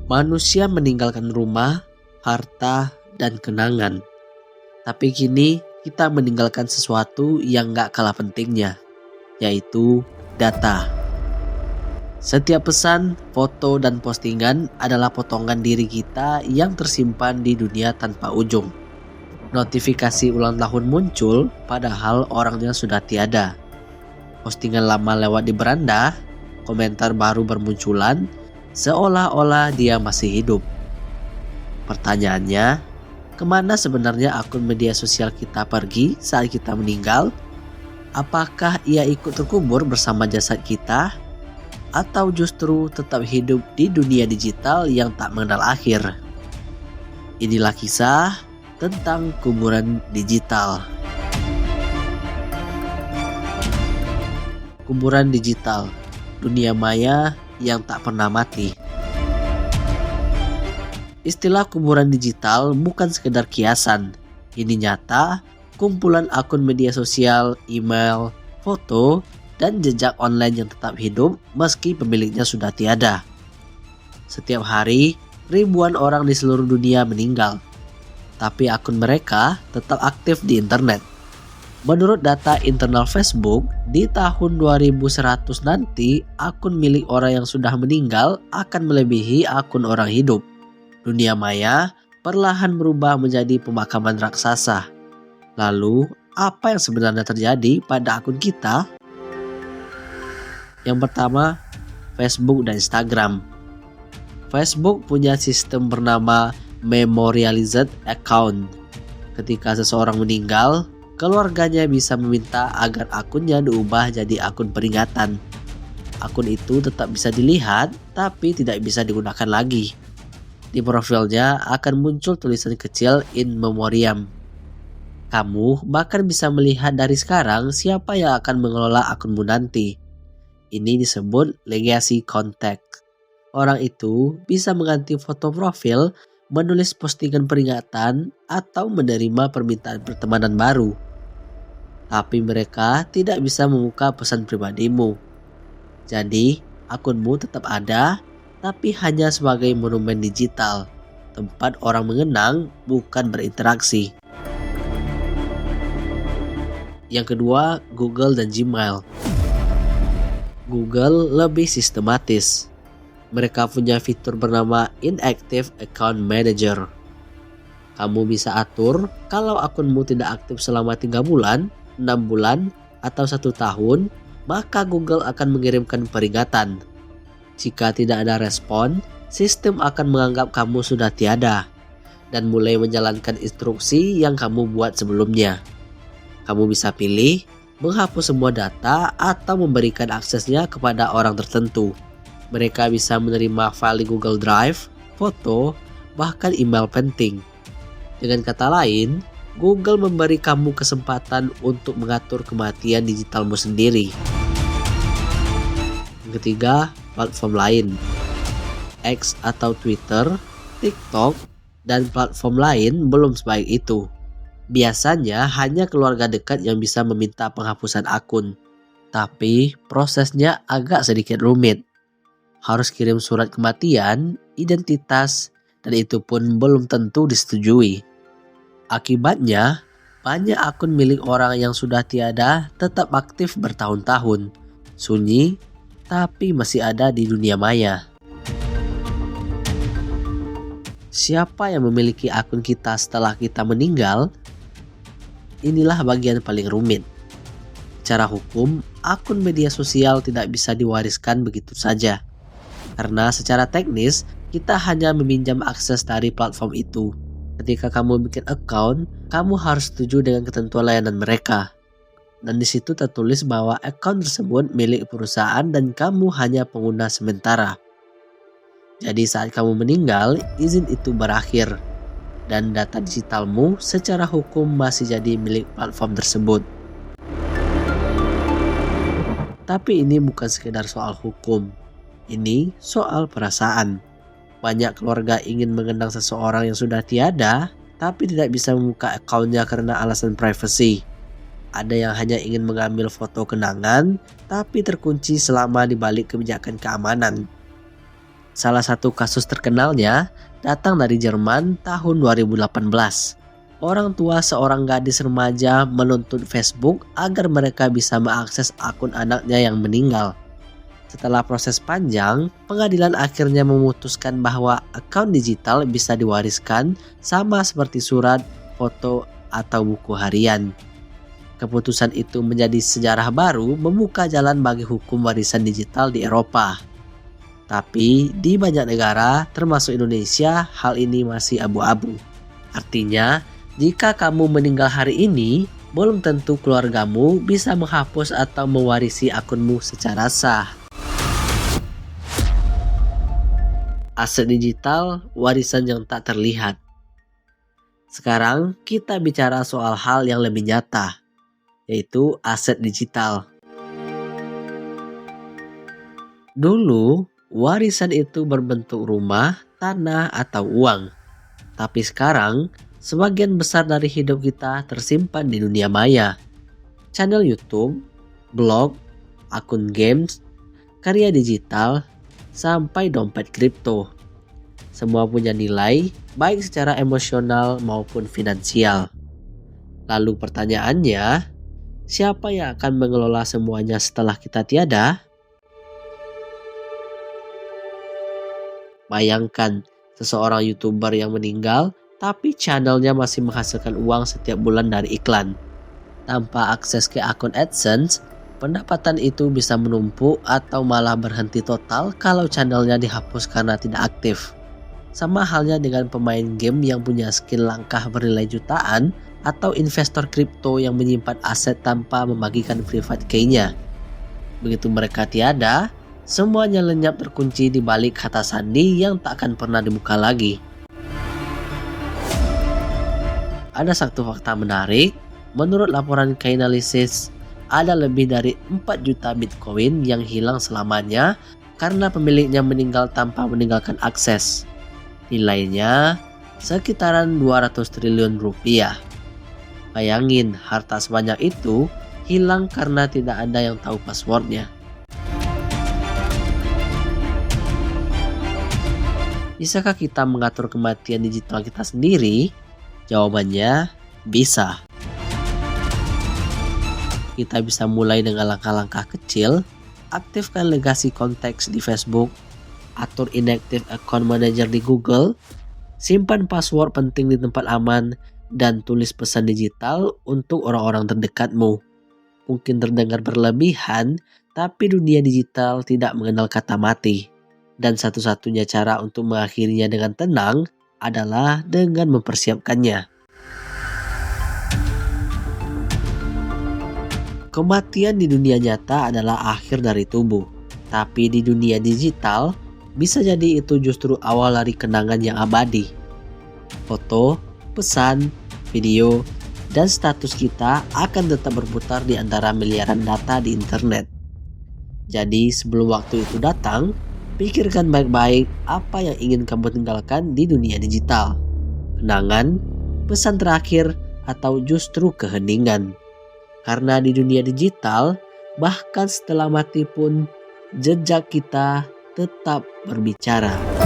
Manusia meninggalkan rumah, harta, dan kenangan. Tapi kini kita meninggalkan sesuatu yang gak kalah pentingnya, yaitu data. Setiap pesan, foto, dan postingan adalah potongan diri kita yang tersimpan di dunia tanpa ujung. Notifikasi ulang tahun muncul padahal orangnya sudah tiada. Postingan lama lewat di beranda, komentar baru bermunculan, seolah-olah dia masih hidup. Pertanyaannya, kemana sebenarnya akun media sosial kita pergi saat kita meninggal? Apakah ia ikut terkubur bersama jasad kita? Atau justru tetap hidup di dunia digital yang tak mengenal akhir? Inilah kisah tentang kuburan digital. Kuburan digital, dunia maya yang tak pernah mati. Istilah kuburan digital bukan sekedar kiasan. Ini nyata, kumpulan akun media sosial, email, foto, dan jejak online yang tetap hidup meski pemiliknya sudah tiada. Setiap hari, ribuan orang di seluruh dunia meninggal, tapi akun mereka tetap aktif di internet. Menurut data internal Facebook, di tahun 2100 nanti, akun milik orang yang sudah meninggal akan melebihi akun orang hidup. Dunia maya perlahan berubah menjadi pemakaman raksasa. Lalu, apa yang sebenarnya terjadi pada akun kita? Yang pertama, Facebook dan Instagram. Facebook punya sistem bernama Memorialized Account. Ketika seseorang meninggal, keluarganya bisa meminta agar akunnya diubah jadi akun peringatan. Akun itu tetap bisa dilihat, tapi tidak bisa digunakan lagi. Di profilnya akan muncul tulisan kecil in memoriam. Kamu bahkan bisa melihat dari sekarang siapa yang akan mengelola akunmu nanti. Ini disebut legacy contact. Orang itu bisa mengganti foto profil, menulis postingan peringatan, atau menerima permintaan pertemanan baru. Tapi mereka tidak bisa membuka pesan pribadimu. Jadi, akunmu tetap ada, tapi hanya sebagai monumen digital, tempat orang mengenang, bukan berinteraksi. Yang kedua, Google dan Gmail. Google lebih sistematis. Mereka punya fitur bernama Inactive Account Manager. Kamu bisa atur kalau akunmu tidak aktif selama 3 bulan, 6 bulan, atau 1 tahun, maka Google akan mengirimkan peringatan. Jika tidak ada respon, sistem akan menganggap kamu sudah tiada dan mulai menjalankan instruksi yang kamu buat sebelumnya. Kamu bisa pilih menghapus semua data atau memberikan aksesnya kepada orang tertentu. Mereka bisa menerima file di Google Drive, foto, bahkan email penting. Dengan kata lain, Google memberi kamu kesempatan untuk mengatur kematian digitalmu sendiri. Yang ketiga, platform lain. X atau Twitter, TikTok, dan platform lain belum sebaik itu. Biasanya hanya keluarga dekat yang bisa meminta penghapusan akun. Tapi prosesnya agak sedikit rumit. Harus kirim surat kematian, identitas, dan itu pun belum tentu disetujui. Akibatnya, banyak akun milik orang yang sudah tiada tetap aktif bertahun-tahun. Sunyi, tapi masih ada di dunia maya. Siapa yang memiliki akun kita setelah kita meninggal? Inilah bagian paling rumit. Secara hukum, akun media sosial tidak bisa diwariskan begitu saja. Karena secara teknis, kita hanya meminjam akses dari platform itu. Ketika kamu bikin account, kamu harus setuju dengan ketentuan layanan mereka. Dan di situ tertulis bahwa account tersebut milik perusahaan dan kamu hanya pengguna sementara. Jadi saat kamu meninggal, izin itu berakhir. Dan data digitalmu secara hukum masih jadi milik platform tersebut. Tapi ini bukan sekedar soal hukum. Ini soal perasaan. Banyak keluarga ingin mengenang seseorang yang sudah tiada, tapi tidak bisa membuka akunnya karena alasan privasi. Ada yang hanya ingin mengambil foto kenangan, tapi terkunci selama di balik kebijakan keamanan. Salah satu kasus terkenalnya datang dari Jerman tahun 2018. Orang tua seorang gadis remaja menuntut Facebook agar mereka bisa mengakses akun anaknya yang meninggal. Setelah proses panjang, pengadilan akhirnya memutuskan bahwa akun digital bisa diwariskan sama seperti surat, foto, atau buku harian. Keputusan itu menjadi sejarah baru membuka jalan bagi hukum warisan digital di Eropa. Tapi di banyak negara, termasuk Indonesia, hal ini masih abu-abu. Artinya, jika kamu meninggal hari ini, belum tentu keluargamu bisa menghapus atau mewarisi akunmu secara sah. Aset digital, warisan yang tak terlihat. Sekarang kita bicara soal hal yang lebih nyata, yaitu aset digital. Dulu, warisan itu berbentuk rumah, tanah, atau uang. Tapi sekarang, sebagian besar dari hidup kita tersimpan di dunia maya. Channel YouTube, blog, akun games, karya digital, sampai dompet kripto. Semua punya nilai, baik secara emosional maupun finansial. Lalu pertanyaannya, siapa yang akan mengelola semuanya setelah kita tiada? Bayangkan, seseorang YouTuber yang meninggal, tapi channelnya masih menghasilkan uang setiap bulan dari iklan. Tanpa akses ke akun AdSense, pendapatan itu bisa menumpuk atau malah berhenti total kalau channelnya dihapus karena tidak aktif. Sama halnya dengan pemain game yang punya skill langkah bernilai jutaan atau investor kripto yang menyimpan aset tanpa membagikan private key-nya. Begitu mereka tiada, semuanya lenyap terkunci di balik kata sandi yang tak akan pernah dibuka lagi. Ada satu fakta menarik, menurut laporan Chainalysis, ada lebih dari 4 juta Bitcoin yang hilang selamanya karena pemiliknya meninggal tanpa meninggalkan akses. Nilainya sekitaran 200 triliun rupiah. Bayangin, harta sebanyak itu hilang karena tidak ada yang tahu passwordnya. Bisakah kita mengatur kematian digital kita sendiri? Jawabannya, bisa. Kita bisa mulai dengan langkah-langkah kecil, aktifkan legasi konteks di Facebook, atur inactive account manager di Google, simpan password penting di tempat aman, dan tulis pesan digital untuk orang-orang terdekatmu. Mungkin terdengar berlebihan, tapi dunia digital tidak mengenal kata mati. Dan satu-satunya cara untuk mengakhirinya dengan tenang adalah dengan mempersiapkannya. Kematian di dunia nyata adalah akhir dari tubuh, tapi di dunia digital bisa jadi itu justru awal dari kenangan yang abadi. Foto, pesan, video, dan status kita akan tetap berputar di antara miliaran data di internet. Jadi sebelum waktu itu datang, pikirkan baik-baik apa yang ingin kamu tinggalkan di dunia digital. Kenangan, pesan terakhir, atau justru keheningan. Karena di dunia digital, bahkan setelah mati pun, jejak kita tetap berbicara.